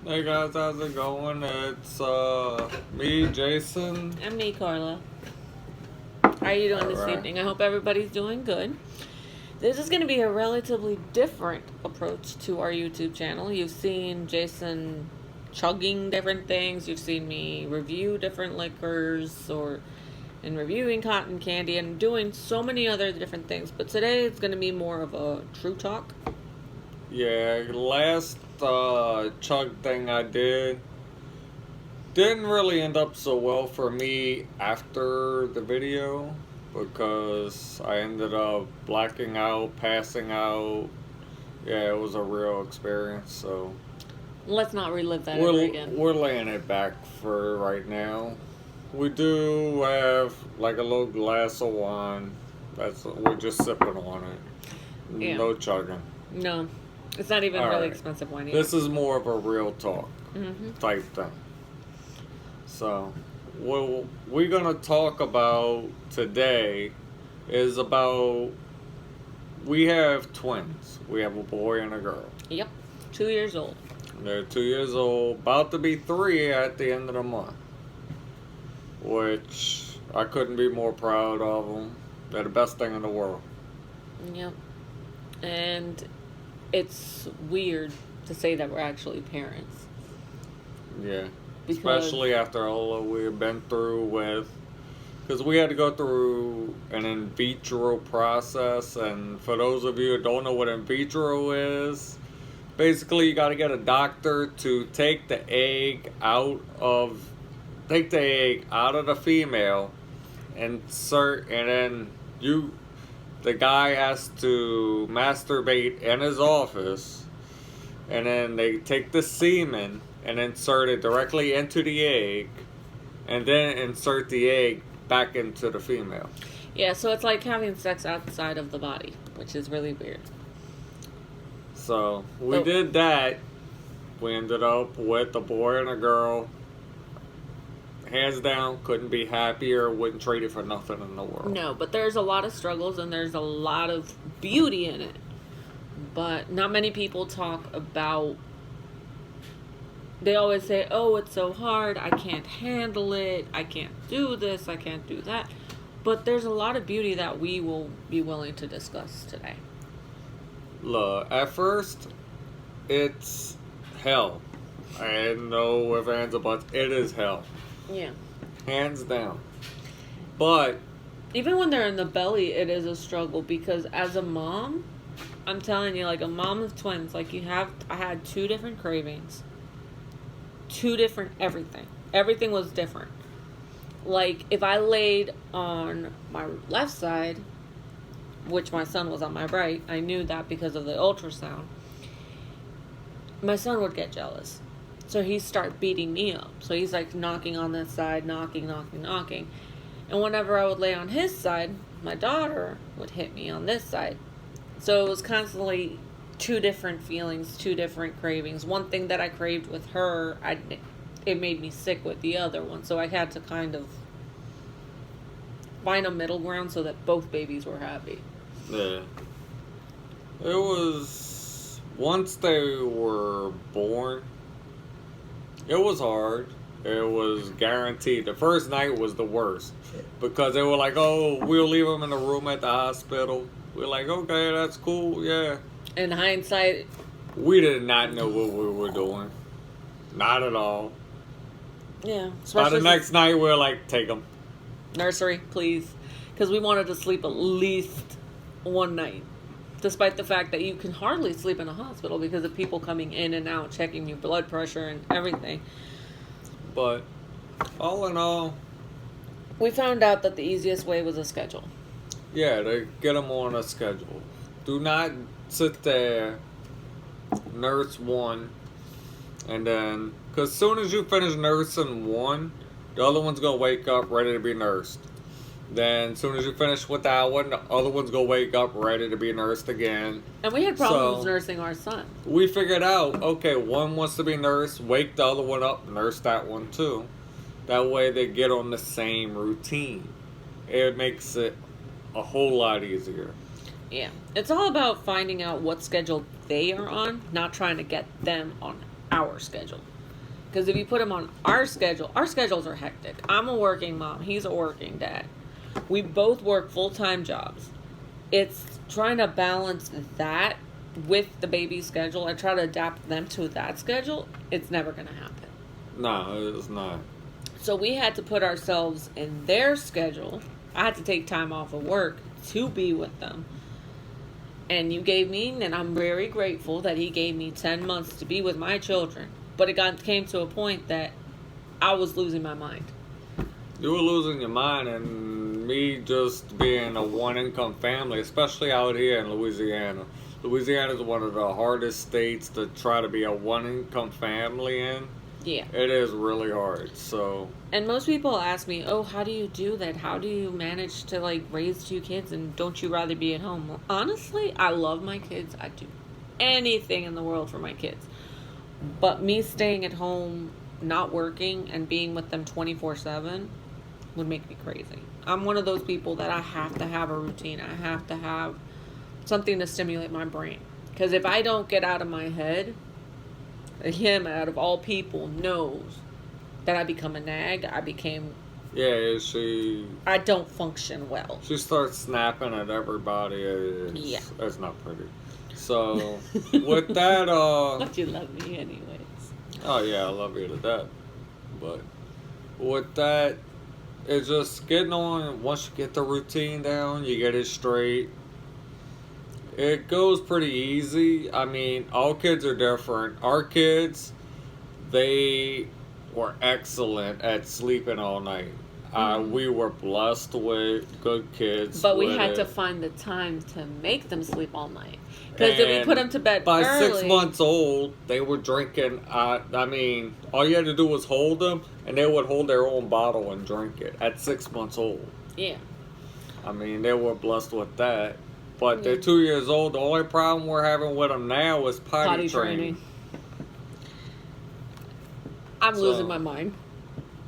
Hey guys, how's it going? It's me, Jason. I'm me, Carla. How are you doing this Alright. evening? I hope everybody's doing good. This is going to be a relatively different approach to our YouTube channel. You've seen Jason chugging different things. You've seen me review different liquors and reviewing cotton candy and doing so many other different things. But today it's going to be more of a true talk. Yeah, last chug thing I didn't really end up so well for me after the video because I ended up blacking out, passing out. Yeah, it was a real experience, so Let's not relive that ever again. we're laying it back for right now. We do have like a little glass of wine. We're just sipping on it. Yeah. No chugging. No, it's not even All really right. expensive wine either. This is more of a real talk Mm-hmm. type thing. So, what we're gonna talk about today is about we have twins. We have a boy and a girl. Yep, 2 years old. They're 2 years old, about to be 3 at the end of the month. Which I couldn't be more proud of them. They're the best thing in the world. Yep. And it's weird to say that we're actually parents. Yeah. Because Especially after all that we've been through with. Because we had to go through an in vitro process. And for those of you who don't know what in vitro is, basically you got to get a doctor to take the egg out of the female, insert, and then the guy has to masturbate in his office, and then they take the semen and insert it directly into the egg, and then insert the egg back into the female. yeah, so it's like having sex outside of the body, which is really weird. So we Oh. did that. We ended up with a boy and a girl. Hands down, couldn't be happier. Wouldn't trade it for nothing in the world. No, but there's a lot of struggles and there's a lot of beauty in it. But not many people talk about. They always say, "Oh, it's so hard. I can't handle it. I can't do this. I can't do that." But there's a lot of beauty that we will be willing to discuss today. Look, at first, it's hell. I know if ands or buts, it is hell. Yeah. Hands down. But, Even when they're in the belly, it is a struggle because as a mom, I'm telling you, like a mom of twins, like I had 2 different cravings, 2 different everything. Everything was different. Like if I laid on my left side, which my son was on my right, I knew that because of the ultrasound. My son would get jealous. So he'd start beating me up. So he's like knocking on this side, knocking. And whenever I would lay on his side, my daughter would hit me on this side. So it was constantly 2 different feelings, 2 different cravings. One thing that I craved with her, it made me sick with the other one. So I had to kind of find a middle ground so that both babies were happy. yeah. It was, once they were born, it was hard. It was guaranteed. The first night was the worst. Because they were like, oh, we'll leave them in a room at the hospital. We're like, okay, that's cool, yeah. In hindsight, We did not know what we were doing. Not at all. yeah. By the Especially next night, we were like, take them. nursery, please. Because we wanted to sleep at least one night. Despite the fact that you can hardly sleep in a hospital because of people coming in and out, checking your blood pressure and everything. But all in all, We found out that the easiest way was a schedule. yeah, they get them on a schedule. Do not sit there, nurse one, and then, because as soon as you finish nursing one, the other one's going to wake up ready to be nursed. Then as soon as you finish with that one, the other one's going to wake up ready to be nursed again. And we had problems So- nursing our son. We figured out, okay, one wants to be nursed, wake the other one up, nurse that one too. That way they get on the same routine. It makes it a whole lot easier. Yeah. It's all about finding out what schedule they are on, not trying to get them on our schedule. Because if you put him on our schedules are hectic. I'm a working mom. He's a working dad. We both work full-time jobs. It's trying to balance that with the baby's schedule and try to adapt them to that schedule. It's never going to happen. No, it's not. So we had to put ourselves in their schedule. I had to take time off of work to be with them. And you gave me, and I'm very grateful that he gave me 10 months to be with my children. But it came to a point that I was losing my mind. You were losing your mind, and me just being a one-income family, especially out here in Louisiana. Louisiana is one of the hardest states to try to be a one-income family in. Yeah. It is really hard, so... And most people ask me, oh, how do you do that? How do you manage to, like, raise 2 kids, and don't you rather be at home? Well, honestly, I love my kids. I'd do anything in the world for my kids. But me staying at home, not working, and being with them 24/7 would make me crazy. I'm one of those people that I have to have a routine. I have to have something to stimulate my brain. Because if I don't get out of my head, him, out of all people, knows that I become a nag. Yeah, she... I don't function well. She starts snapping at everybody. Yeah. That's not pretty. So, with that, But you love me anyways. Oh, yeah, I love you to death. But with that, it's just getting on. Once you get the routine down, you get it straight. It goes pretty easy. I mean, all kids are different. Our kids, they were excellent at sleeping all night. We were blessed with good kids. But we had to find the time to make them sleep all night. Because if we put them to bed by early... 6 months old, they were drinking. I mean, all you had to do was hold them, and they would hold their own bottle and drink it at 6 months old. Yeah. I mean, they were blessed with that. But they're 2 years old. The only problem we're having with them now is potty training. I'm losing my mind.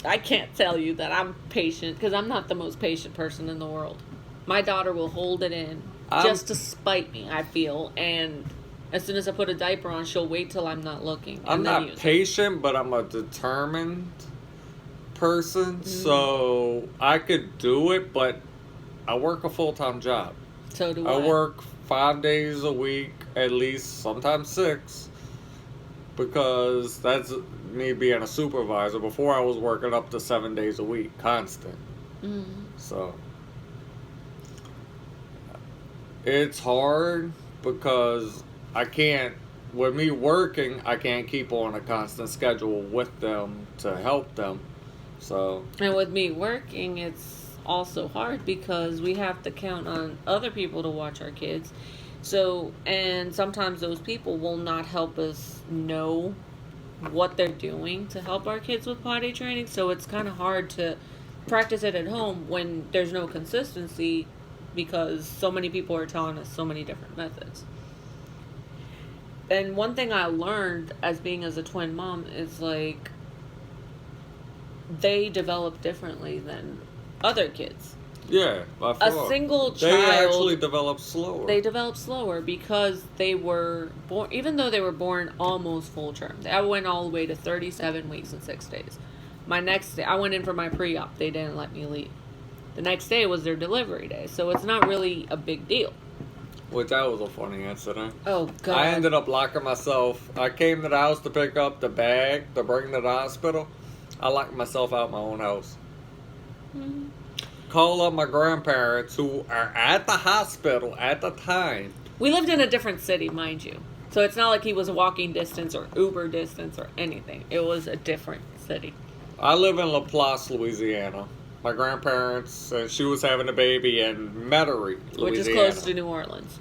I can't tell you that I'm patient, because I'm not the most patient person in the world. My daughter will hold it in just to spite me, I feel. And as soon as I put a diaper on, she'll wait till I'm not looking. I'm not patient, but I'm a determined person. So I could do it, but I work a full-time job. So do I. I work 5 days a week, at least, sometimes 6. Because that's me being a supervisor. Before I was working up to 7 days a week, constant. So it's hard because I can't, with me working, I can't keep on a constant schedule with them to help them. So, and with me working, it's also hard because we have to count on other people to watch our kids. So, and sometimes those people will not help us know what they're doing to help our kids with potty training. So it's kind of hard to practice it at home when there's no consistency because so many people are telling us so many different methods. And one thing I learned as a twin mom is like they develop differently than other kids. Yeah, by far. A single child. They actually develop slower. They develop slower because they were born, even though they were born almost full term. I went all the way to 37 weeks and 6 days. My next day, I went in for my pre-op. They didn't let me leave. The next day was their delivery day, so it's not really a big deal. Which that was a funny incident. Oh, God. I ended up locking myself. I came to the house to pick up the bag to bring to the hospital. I locked myself out my own house. Mm-hmm. Call up my grandparents who are at the hospital at the time. We lived in a different city, mind you. So it's not like he was walking distance or Uber distance or anything. It was a different city. I live in Laplace, Louisiana. My grandparents, she was having a baby in Metairie, Louisiana. Which is close to New Orleans.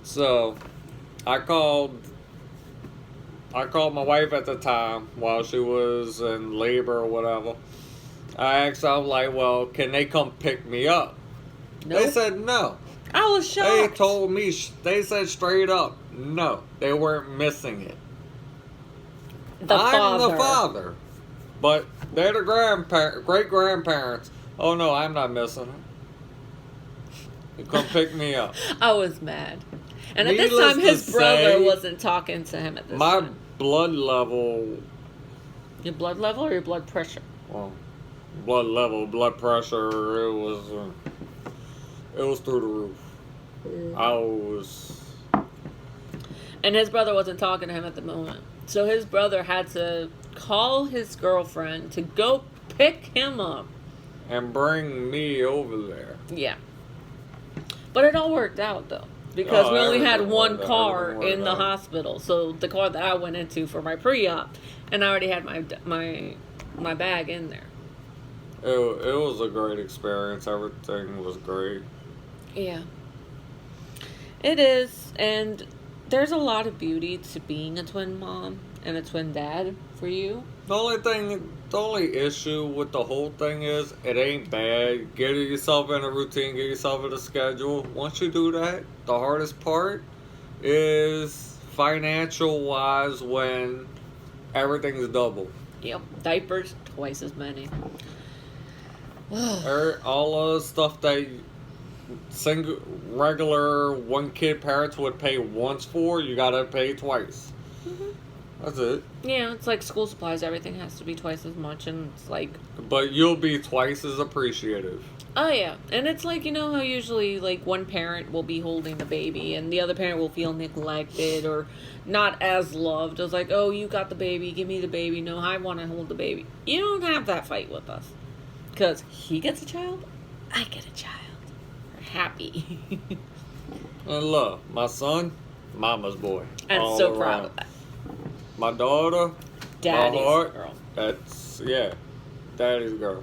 So, I called my wife at the time while she was in labor or whatever. I asked her, I was like, well, can they come pick me up? Nope. They said no. I was shocked. They told me, they said straight up, no. They weren't missing it. I'm the father. But they're the great-grandparents. Oh, no, I'm not missing it. You come pick me up. I was mad. And at this time, his brother wasn't talking to him at this time. My blood level Your blood level or your blood pressure? Well, blood level, blood pressure, it was through the roof. I was. And his brother wasn't talking to him at the moment. So his brother had to call his girlfriend to go pick him up. And bring me over there. Yeah. But it all worked out, though. Because we only had one car in the hospital. So the car that I went into for my pre-op. And I already had my bag in there. It was a great experience. Everything was great. Yeah. It is. And there's a lot of beauty to being a twin mom and a twin dad for you. The only issue with the whole thing is it ain't bad. Get yourself in a routine, get yourself in a schedule. Once you do that, the hardest part is financial wise when everything's double. Yep. Diapers, twice as many. All of the stuff that regular one kid parents would pay once for, you gotta pay twice. Mm-hmm. That's it. Yeah, it's like school supplies. Everything has to be twice as much, and it's like. But you'll be twice as appreciative. Oh yeah, and it's like, you know how usually like one parent will be holding the baby, and the other parent will feel neglected or not as loved. It's like, oh, you got the baby, give me the baby. No, I want to hold the baby. You don't have that fight with us, because he gets a child, I get a child. We're happy. And look, my son, mama's boy. I'm all so around. proud of that. My daughter, Daddy's my heart, girl. that's, yeah, daddy's girl.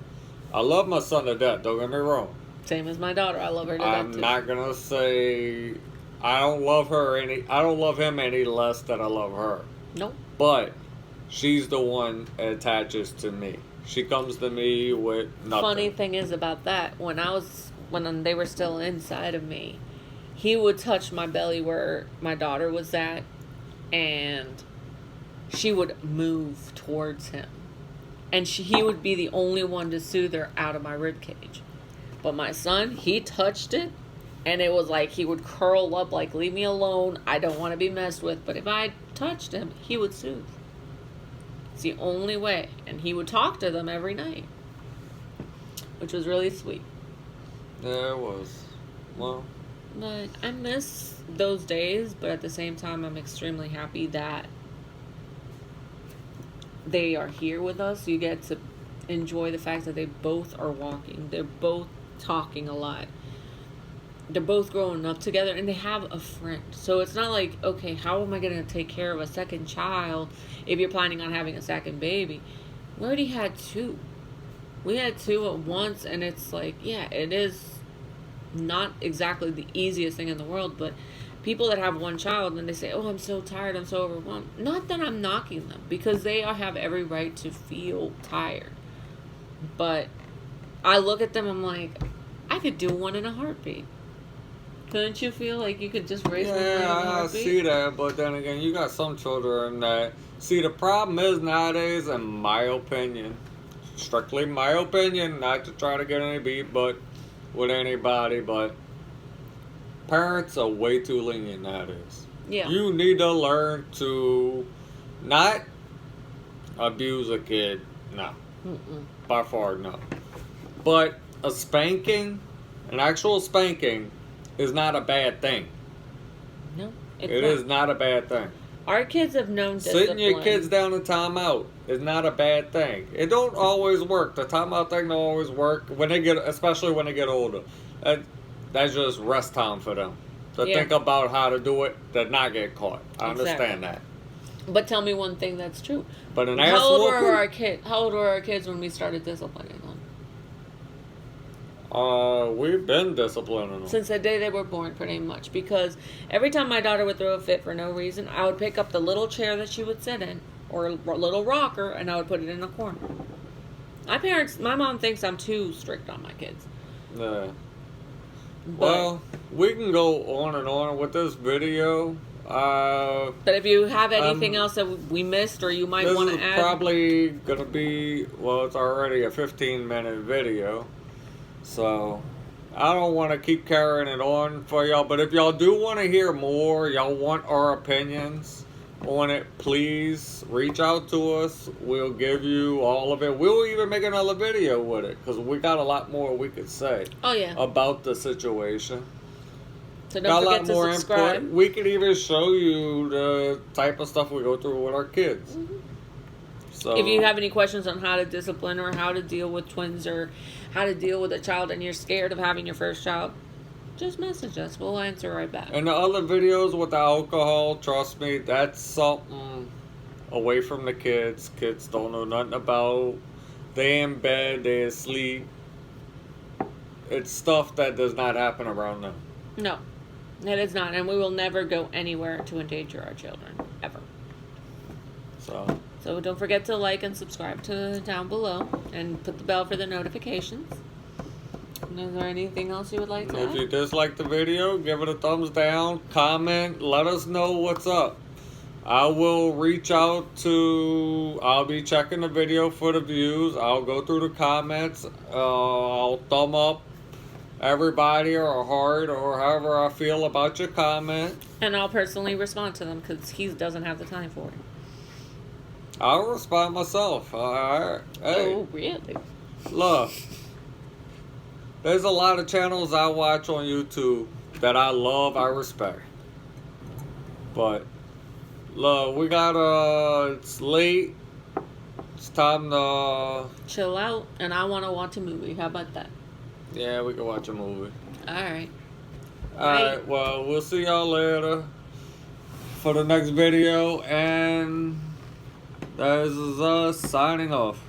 I love my son to death, don't get me wrong. Same as my daughter. I love her to I'm death too. not gonna say I don't love him any less than I love her. Nope. But she's the one that attaches to me. She comes to me with nothing. Funny thing is about that, when they were still inside of me, he would touch my belly where my daughter was at, and she would move towards him, and he would be the only one to soothe her out of my rib cage. But my son, he touched it, and it was like he would curl up like, leave me alone, I don't want to be messed with. But if I touched him, he would soothe. It's the only way. And he would talk to them every night, which was really sweet. Yeah, it was. Well, But I miss those days, but at the same time, I'm extremely happy that they are here with us. You get to enjoy the fact that they both are walking. They're both talking a lot. They're both growing up together, and they have a friend. So it's not like, okay, how am I going to take care of a second child if you're planning on having a second baby? We already had two. We had two at once, and it's like, yeah, it is not exactly the easiest thing in the world, but people that have one child and they say, oh, I'm so tired, I'm so overwhelmed. Not that I'm knocking them, because they have every right to feel tired. But I look at them, I'm like, I could do one in a heartbeat. Couldn't you feel like you could just raise one in a yeah, I heartbeat? see that, but then again, you got some children that... See, the problem is nowadays, in my opinion, strictly my opinion, not to try to get any beat, but with anybody, but parents are way too lenient nowadays. Yeah. You need to learn to not abuse a kid. No. Mm-mm. By far, no. But a spanking, an actual spanking, is not a bad thing. No. It is not a bad thing. Our kids have known discipline. Sitting your kids down in timeout is not a bad thing. It don't always work. The timeout thing don't always work when they get, especially when they get older. That's just rest time for them to think about how to do it to not get caught. I understand that. But tell me one thing that's true. But an How ass old were whooping? How old were our kids when we started disciplining them? We've been disciplining them. Since the day they were born, pretty much. Because every time my daughter would throw a fit for no reason, I would pick up the little chair that she would sit in, or a little rocker, and I would put it in a corner. My mom thinks I'm too strict on my kids. Yeah. But, Well, we can go on and on with this video. but if you have anything else that we missed or you might want to This is add. probably going to be, well, it's already a 15-minute video. So, I don't want to keep carrying it on for y'all. But if y'all do want to hear more, y'all want our opinions, on it, please reach out to us. We'll give you all of it. We'll even make another video with it because we got a lot more we could say Oh yeah. about the situation. So Got don't a lot forget to more subscribe. input. We could even show you the type of stuff we go through with our kids. Mm-hmm. So If you have any questions on how to discipline or how to deal with twins or how to deal with a child and you're scared of having your first child, just message us. We'll answer right back. and the other videos with the alcohol, trust me, that's something away from the kids. Kids don't know nothing about. They in bed, they asleep. It's stuff that does not happen around them. No, it is not. And we will never go anywhere to endanger our children. Ever. So don't forget to like and subscribe to down below and put the bell for the notifications. And is there anything else you would like to If add? you dislike the video, give it a thumbs down, comment, let us know what's up. I will reach out to, I'll be checking the video for the views. I'll go through the comments. I'll thumb up everybody or a heart or however I feel about your comment. And I'll personally respond to them because he doesn't have the time for it. I'll respond myself. Hey, Oh, really? look. There's a lot of channels I watch on YouTube that I love, I respect. But, look, we got, it's late. It's time to, Chill out, and I want to watch a movie. How about that? yeah, we can watch a movie. Alright. Alright, well, we'll see y'all later for the next video. And this is us signing off.